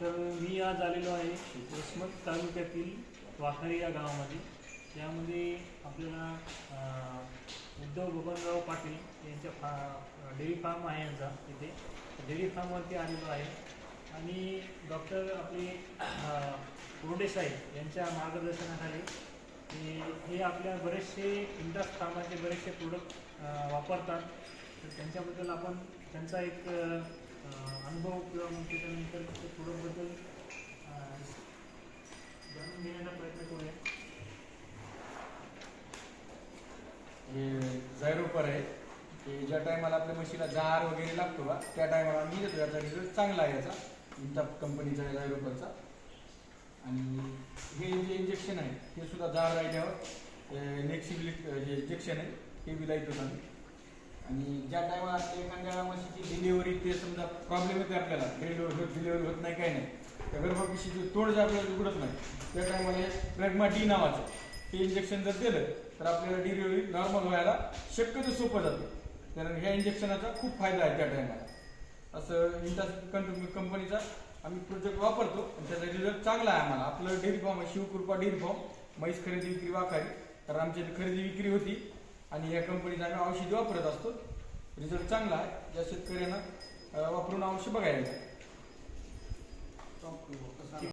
तर मी आज आलेलो आहे वसमत तालुक्यातील वाखारी या गावामध्ये. यामध्ये आपल्याला उद्धव बबनराव पाटील यांच्या डेअरी फार्म आहे यांचा. इथे डेअरी फार्मवरती आलेलो आहे आणि डॉक्टर आपले बोर्डे साहेब यांच्या मार्गदर्शनाखाली हे आपल्या बरेचसे इंडस फार्माचे बरेचसे प्रोडक्ट वापरतात. तर त्यांच्याबद्दल आपण त्यांचा एक अनुभव किंवा मग त्याच्यानंतर ते प्रोडक्टबद्दल जाणून घेण्याचा प्रयत्न करूया. हे झायरोपर आहे की ज्या टायमाला आपल्या म्हशीला जार वगैरे लागतो का त्या टायमाला आम्ही देतो. याचा रिझल्ट चांगला आहे याचा इंटा कंपनीचा झायरोपरचा. आणि हे जे इंजेक्शन आहे हे सुद्धा जार राहिल्यावर नेक्सिबिलिट हे इंजेक्शन आहे हे बी लाईत आम्ही. आणि ज्या टायमाला एखाद्या म्हशीची डिलिव्हरी ते समजा प्रॉब्लेम येते आपल्याला डिलिव्हरी होत नाही काही नाही त्या गर्भपिशीची तोड जर आपल्याला उघडत नाही त्या टायमाला हे प्रेग्मा डी नावाचं हे इंजेक्शन जर दिलं तर आपल्याला डिलिव्हरी नॉर्मल व्हायला शक्यतो सोपं जातं. कारण ह्या इंजेक्शनाचा खूप फायदा आहे त्या टायमाला. असं इंडस कंपनीचा आम्ही प्रोजेक्ट वापरतो आणि त्याचा रिझल्ट चांगला आहे आम्हाला. आपलं डेअरी फार्म आहे शिवकृपा डेअरी फार्म, म्हैस खरेदी विक्री वाखारी. तर आमची खरेदी विक्री होती आणि या कंपनीचा आम्ही औषधी वापरत असतो. रिझल्ट चांगला आहे. ज्या शेतकऱ्यांना वापरून अवश्य बघायला.